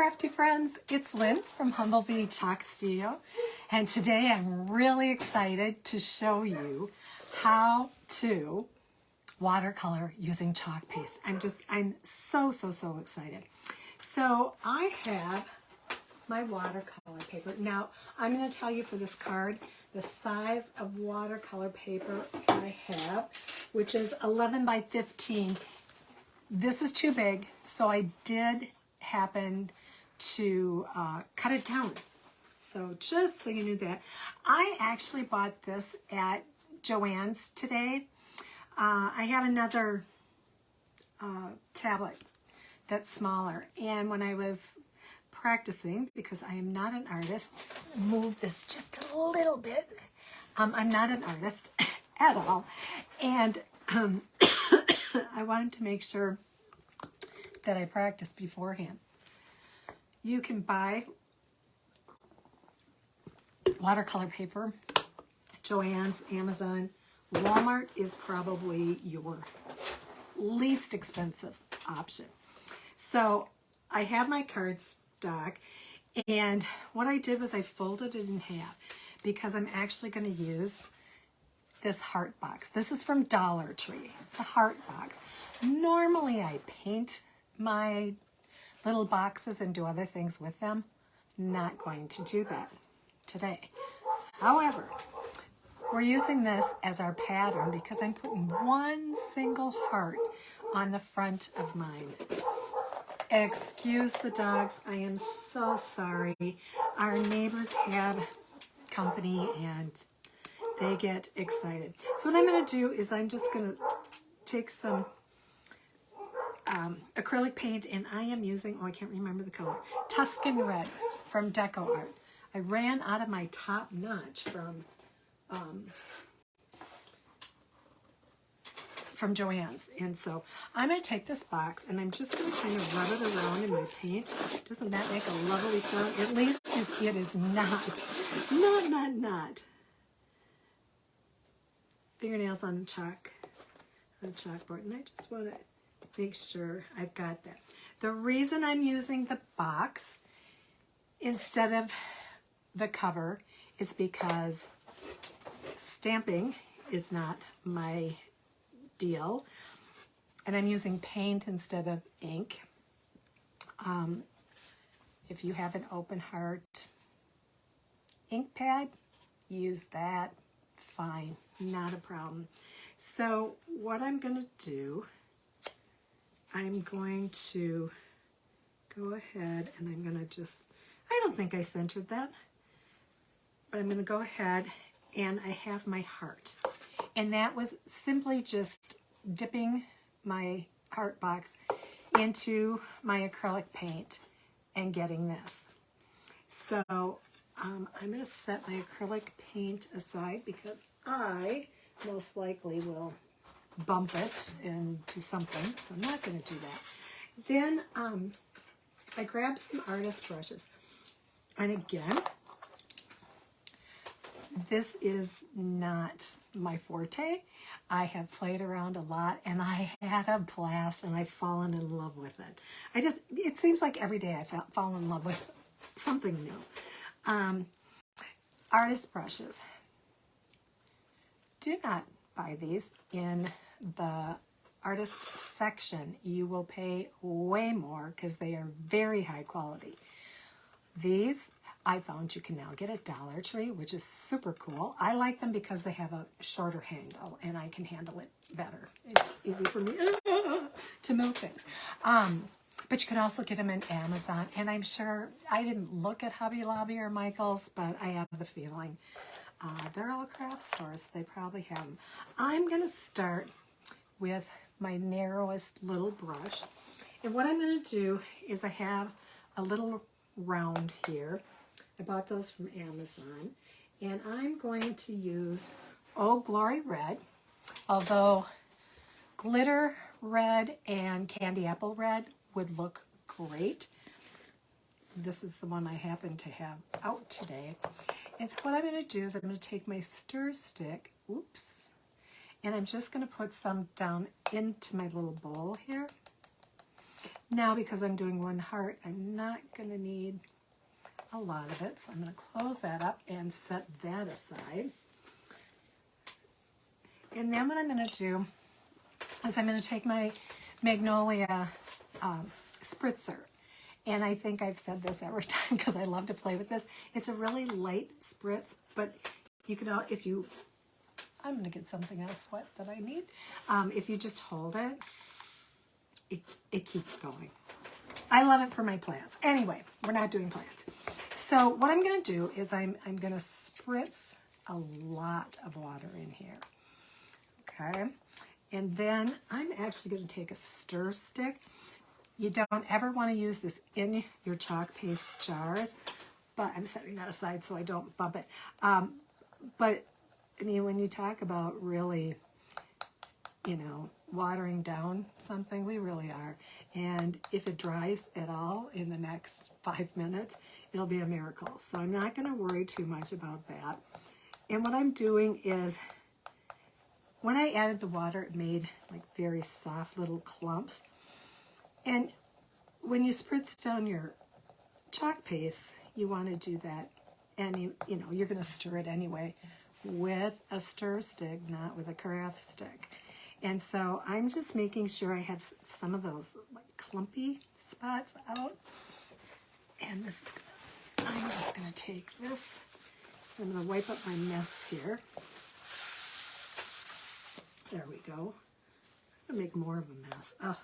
crafty friends, it's Lynn from Humble Bee Chalk Studio, and today I'm really excited to show you how to watercolor using chalk paste. I'm so excited. So I have my watercolor paper. Now I'm going to tell you for this card the size of watercolor paper I have, which is 11 by 15. This is too big, so I did happen to cut it down. So just so you knew that. I actually bought this at Joann's today. I have another tablet that's smaller, and when I was practicing, because I am not an artist, move this just a little bit. I'm not an artist at all, and I wanted to make sure that I practiced beforehand. You can buy watercolor paper, Joann's, Amazon. Walmart is probably your least expensive option. So I have my cardstock, and what I did was I folded it in half because I'm actually going to use this heart box. This is from Dollar Tree. It's a heart box. Normally I paint my little boxes and do other things with them. Not going to do that today. However, we're using this as our pattern because I'm putting one single heart on the front of mine. Excuse the dogs, I am so sorry. Our neighbors have company and they get excited. So what I'm going to do is I'm just going to take some acrylic paint, and I am using, I can't remember the color, Tuscan Red from Deco Art. I ran out of my top notch from Joann's, and so I'm going to take this box and I'm just going to kind of rub it around in my paint. Doesn't that make a lovely sound? At least it is not fingernails on the chalkboard, and I just want to make sure I've got that. The reason I'm using the box instead of the cover is because stamping is not my deal, and I'm using paint instead of ink. If you have an open heart ink pad, use that, fine, not a problem. So what I'm going to do, I'm going to go ahead and I'm going to just, I don't think I centered that, but I'm going to go ahead and I have my heart. And that was simply just dipping my heart box into my acrylic paint and getting this. So I'm going to set my acrylic paint aside because I most likely will bump it into something, so I'm not going to do that. Then I grabbed some artist brushes, and again, this is not my forte. I have played around a lot, and I had a blast, and I've fallen in love with it. It seems like every day I fall in love with something new. Artist brushes. Do not buy these in the artist section. You will pay way more because they are very high quality. These I found you can now get at Dollar Tree, which is super cool. I like them because they have a shorter handle and I can handle it better. It's easy for me to move things. But you can also get them in Amazon, and I'm sure, I didn't look at Hobby Lobby or Michael's, but I have the feeling they're all craft stores. They probably have them. I'm going to start with my narrowest little brush. And what I'm going to do is I have a little round here. I bought those from Amazon. And I'm going to use Oh Glory Red, although glitter red and candy apple red would look great. This is the one I happen to have out today. And so what I'm going to do is I'm going to take my stir stick, and I'm just going to put some down into my little bowl here. Now, because I'm doing one heart, I'm not going to need a lot of it, so I'm going to close that up and set that aside. And then what I'm going to do is I'm going to take my Magnolia spritzer. And I think I've said this every time because I love to play with this. It's a really light spritz, but you can, I'm going to get something else wet that I need. If you just hold it, it keeps going. I love it for my plants. Anyway, we're not doing plants. So what I'm going to do is I'm going to spritz a lot of water in here. Okay. And then I'm actually going to take a stir stick. You don't ever want to use this in your chalk paste jars, but I'm setting that aside so I don't bump it. But I mean, when you talk about really, you know, watering down something, we really are. And if it dries at all in the next 5 minutes, it'll be a miracle. So I'm not going to worry too much about that. And what I'm doing is, when I added the water, it made like very soft little clumps. And when you spritz down your chalk paste, you want to do that, and you know, you're going to stir it anyway with a stir stick, not with a craft stick. And so I'm just making sure I have some of those like clumpy spots out. And this is I'm just going to take this. I'm going to wipe up my mess here. There we go. I'm going to make more of a mess. Oh.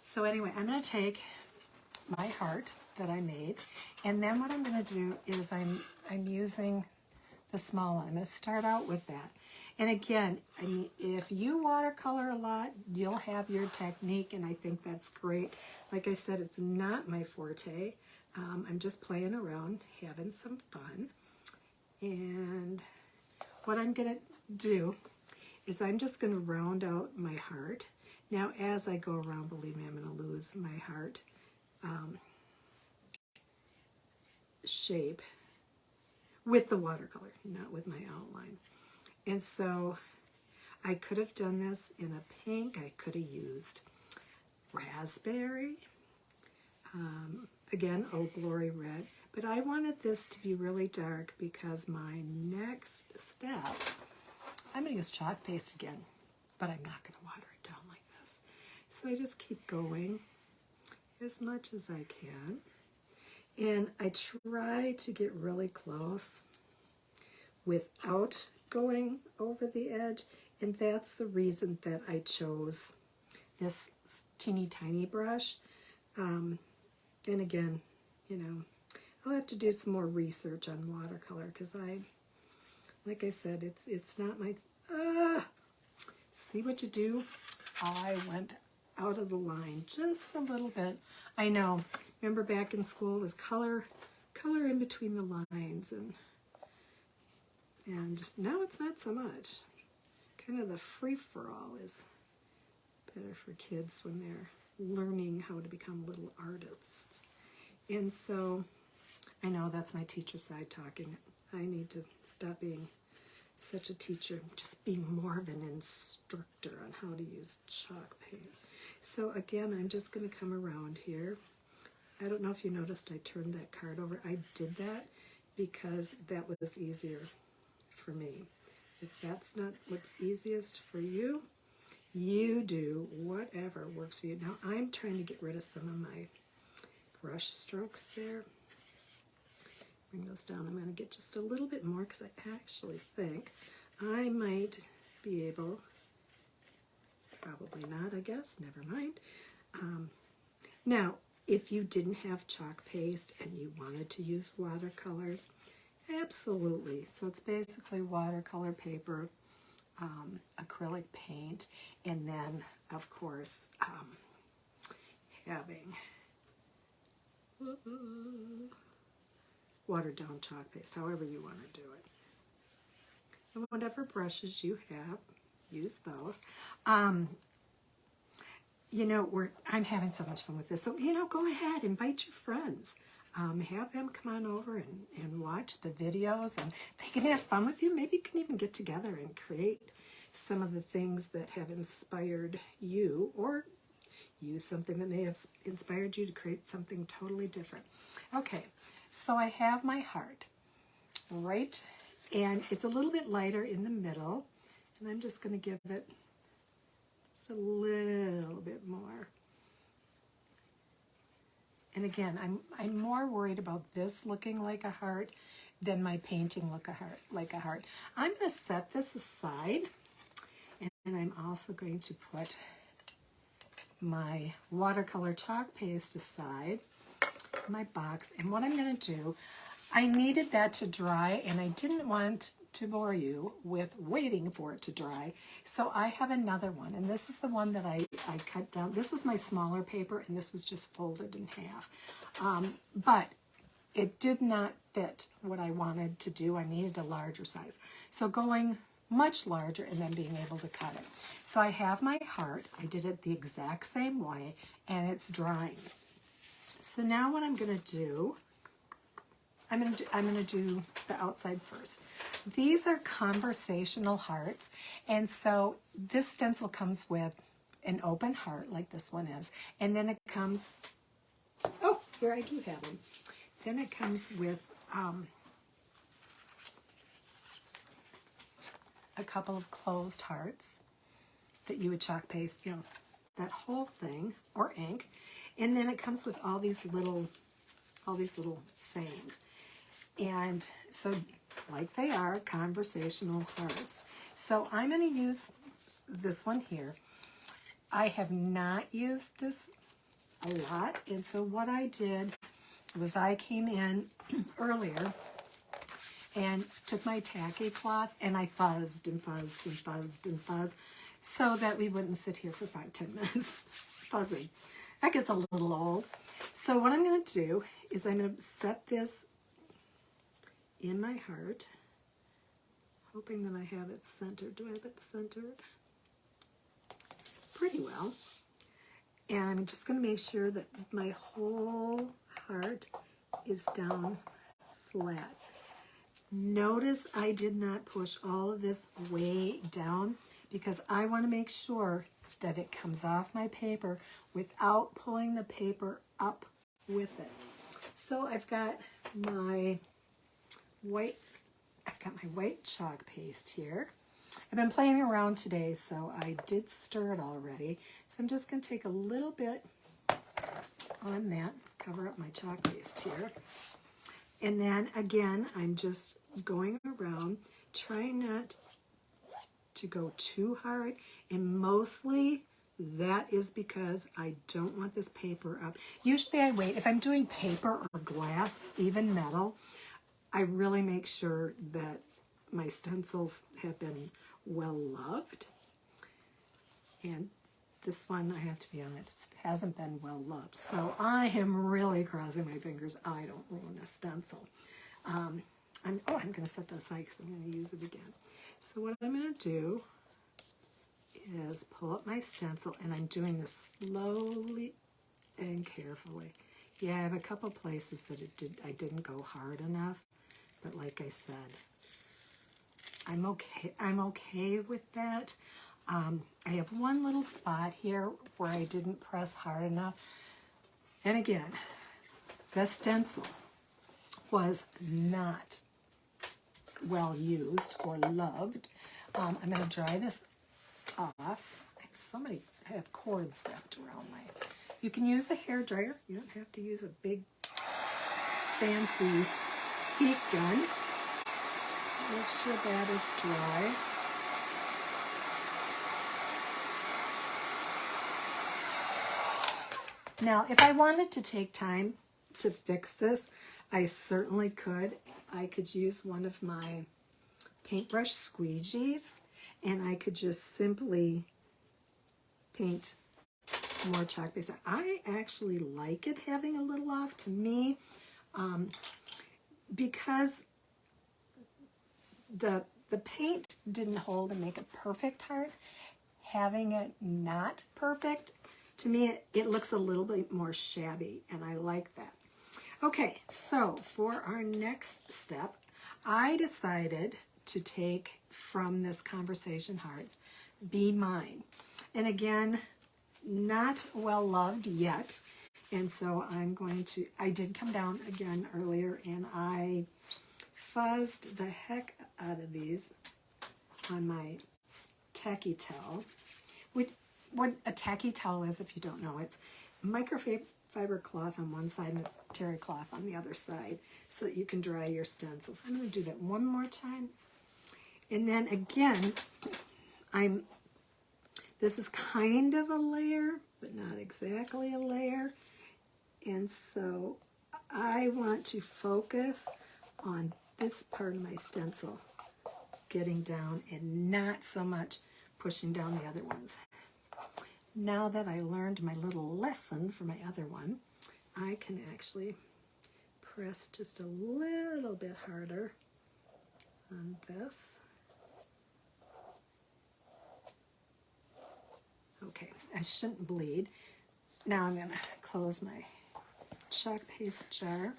So anyway, I'm going to take my heart that I made, and then what I'm going to do is I'm using the small one. I'm going to start out with that. And again, I mean, if you watercolor a lot, you'll have your technique, and I think that's great. Like I said, it's not my forte. I'm just playing around, having some fun. And what I'm going to do is I'm just going to round out my heart. Now, as I go around, believe me, I'm going to lose my heart shape with the watercolor, not with my outline. And so I could have done this in a pink. I could have used raspberry. Again, Oh Glory Red. But I wanted this to be really dark because my next step, I'm going to use chalk paste again, but I'm not going to water it down like this. So I just keep going as much as I can. And I try to get really close without going over the edge. And that's the reason that I chose this teeny tiny brush. And again, you know, I'll have to do some more research on watercolor because like I said, it's not my, see what you do? I went out of the line just a little bit. I know, remember back in school it was color in between the lines, and now it's not so much. Kind of the free-for-all is better for kids when they're learning how to become little artists. And so, I know that's my teacher side talking. I need to stop being such a teacher, just be more of an instructor on how to use chalk paint. So again, I'm just going to come around here. I don't know if you noticed I turned that card over. I did that because that was easier for me. If that's not what's easiest for you, you do whatever works for you. Now I'm trying to get rid of some of my brush strokes there. Bring those down. I'm going to get just a little bit more because I actually think I might be able, probably not, I guess, never mind. Now, if you didn't have chalk paste and you wanted to use watercolors, absolutely. So it's basically watercolor paper, acrylic paint, and then, of course, having watered down chalk paste, however you want to do it. And whatever brushes you have, use those. You know, I'm having so much fun with this. So, you know, go ahead, invite your friends. Have them come on over and watch the videos, and they can have fun with you. Maybe you can even get together and create some of the things that have inspired you, or use something that may have inspired you to create something totally different. Okay, so I have my heart, right? And it's a little bit lighter in the middle, and I'm just going to give it just a little bit more. And again, I'm more worried about this looking like a heart than my painting like a heart. I'm going to set this aside, and I'm also going to put my watercolor chalk paste aside, my box. And what I'm going to do, I needed that to dry, and I didn't want to bore you with waiting for it to dry. So I have another one, and this is the one that I cut down. This was my smaller paper, and this was just folded in half. But it did not fit what I wanted to do. I needed a larger size. So going much larger and then being able to cut it. So I have my heart. I did it the exact same way, and it's drying. So now what I'm going to do, I'm going to do the outside first. These are conversational hearts, and so this stencil comes with an open heart like this one is, and then it comes, oh, here I do have them. Then it comes with a couple of closed hearts that you would chalk paste, you know, that whole thing, or ink, and then it comes with all these little sayings. And so, like they are, conversational hearts. So I'm going to use this one here. I have not used this a lot, and so what I did was I came in earlier and took my tacky cloth and I fuzzed and fuzzed and fuzzed and fuzzed so that we wouldn't sit here for 5-10 minutes fuzzing. That gets a little old. So what I'm going to do is I'm going to set this in my heart, hoping that I have it centered. Do I have it centered? Pretty well. And I'm just going to make sure that my whole heart is down flat. Notice I did not push all of this way down because I want to make sure that it comes off my paper without pulling the paper up with it. So I've got my white chalk paste here. I've been playing around today, so I did stir it already. So I'm just going to take a little bit on that, cover up my chalk paste here. And then again, I'm just going around, trying not to go too hard. And mostly that is because I don't want this paper up. Usually I wait. If I'm doing paper or glass, even metal, I really make sure that my stencils have been well loved. And this one, I have to be honest, hasn't been well loved. So I am really crossing my fingers I don't ruin a stencil. I'm going to set that aside because I'm going to use it again. So what I'm going to do is pull up my stencil, and I'm doing this slowly and carefully. Yeah, I have a couple places that I didn't go hard enough, but like I said, I'm okay with that. I have one little spot here where I didn't press hard enough. And again, the stencil was not well used or loved. I'm going to dry this off. I have cords wrapped around my... You can use a hair dryer. You don't have to use a big fancy heat gun. Make sure that is dry. Now, if I wanted to take time to fix this, I certainly could. I could use one of my paintbrush squeegees, and I could just simply paint more chalk paste. I actually like it having a little off. To me, because the paint didn't hold and make a perfect heart, having it not perfect, to me it looks a little bit more shabby, and I like that. Okay, so for our next step, I decided to take from this Conversation Heart, Be Mine. And again, not well loved yet. And so I did come down again earlier and I fuzzed the heck out of these on my tacky towel. What a tacky towel is, if you don't know, it's microfiber cloth on one side and it's terry cloth on the other side so that you can dry your stencils. I'm going to do that one more time. And then again, this is kind of a layer, but not exactly a layer. And so I want to focus on this part of my stencil getting down and not so much pushing down the other ones. Now that I learned my little lesson for my other one, I can actually press just a little bit harder on this. Okay, I shouldn't bleed. Now I'm going to close my chalk paste jar.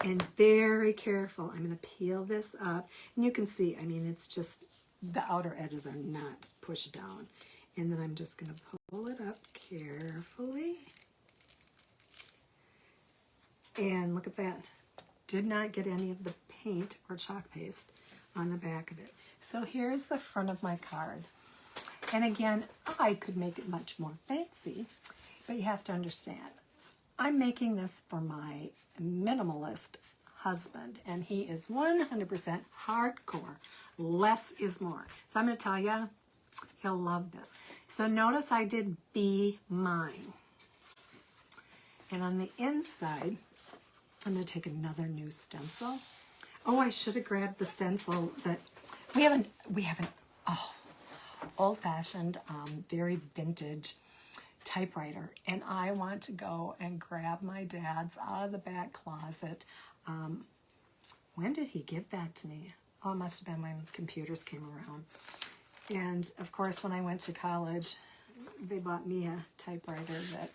And very careful, I'm going to peel this up. And you can see, I mean, it's just, the outer edges are not pushed down. And then I'm just going to pull it up carefully. And look at that. Did not get any of the paint or chalk paste on the back of it. So here's the front of my card. And again, I could make it much more fancy, but you have to understand, I'm making this for my minimalist husband, and he is 100% hardcore. Less is more. So I'm going to tell you, he'll love this. So notice I did Be Mine. And on the inside, I'm going to take another new stencil. Oh, I should have grabbed the stencil that we haven't, old-fashioned, very vintage typewriter. And I want to go and grab my dad's out of the back closet. When did he give that to me? Oh, it must have been when computers came around. And of course, when I went to college, they bought me a typewriter that,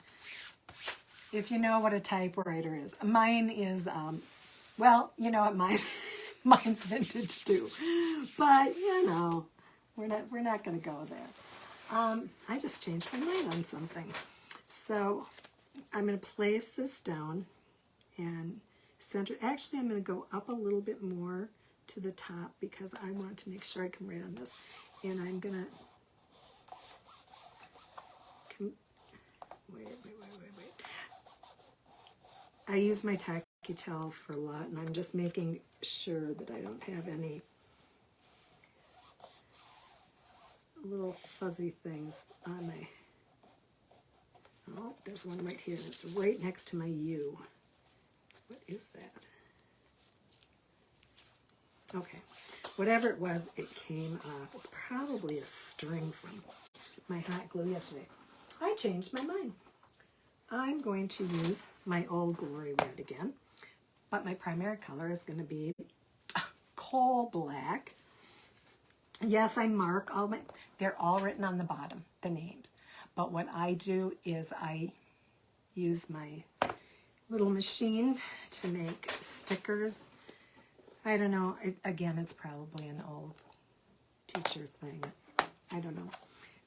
if you know what a typewriter is, mine is, well, you know what, mine's vintage too. But, you know, we're not going to go there. I just changed my mind on something. So I'm going to place this down and center. Actually, I'm going to go up a little bit more to the top because I want to make sure I can write on this. And I'm going to, wait. I use my tacky towel for a lot, and I'm just making sure that I don't have any little fuzzy things on my, oh, there's one right here, and it's right next to my U. What is that? Okay, whatever it was, it came off. It's probably a string from my hot glue yesterday. I changed my mind. I'm going to use my Old Glory Red again, but my primary color is going to be coal black. Yes, I mark all my, they're all written on the bottom, the names. But what I do is I use my little machine to make stickers. I don't know, again, it's probably an old teacher thing. I don't know.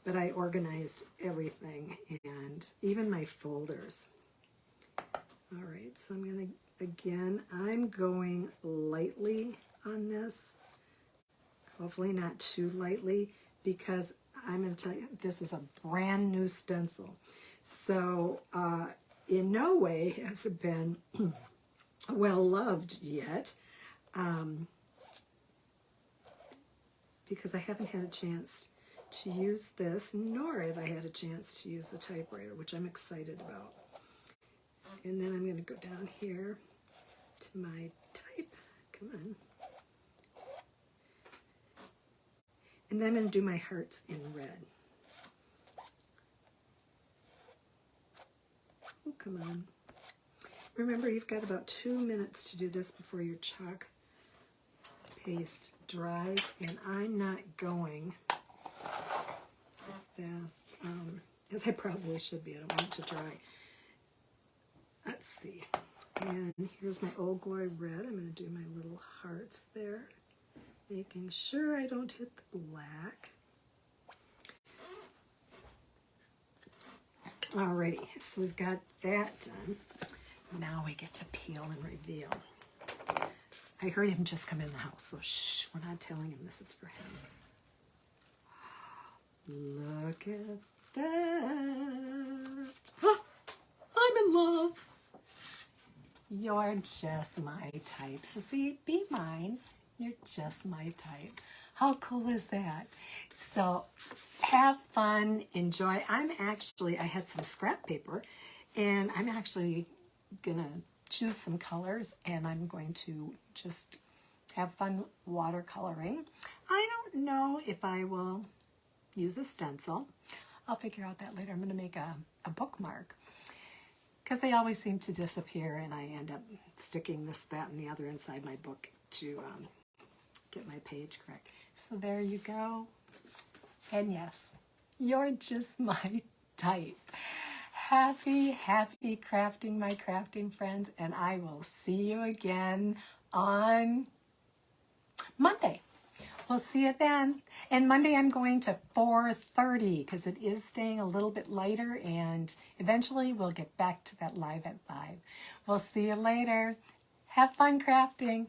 But I organized everything and even my folders. All right, so I'm going to, again, I'm going lightly on this. Hopefully not too lightly, because I'm going to tell you, this is a brand new stencil. So in no way has it been well loved yet, because I haven't had a chance to use this, nor have I had a chance to use the typewriter, which I'm excited about. And then I'm going to go down here to my type. Come on. And then I'm going to do my hearts in red. Oh, come on. Remember, you've got about 2 minutes to do this before your chalk paste dries, and I'm not going as fast as I probably should be. I don't want it to dry. Let's see. And here's my Old Glory Red. I'm going to do my little hearts there, making sure I don't hit the black. Alrighty, so we've got that done. Now we get to peel and reveal. I heard him just come in the house, so shh, we're not telling him this is for him. Look at that. Oh, I'm in love. You're just my type. So see, be mine. You're just my type. How cool is that? So have fun, enjoy. I had some scrap paper, and I'm actually gonna choose some colors, and I'm going to just have fun watercoloring. I don't know if I will use a stencil. I'll figure out that later. I'm gonna make a bookmark, because they always seem to disappear, and I end up sticking this, that, and the other inside my book to get my page correct. So there you go. And yes, you're just my type. Happy, happy crafting, my crafting friends, and I will see you again on Monday. We'll see you then. And Monday I'm going to 4:30 because it is staying a little bit lighter, and eventually we'll get back to that live at 5. We'll see you later. Have fun crafting.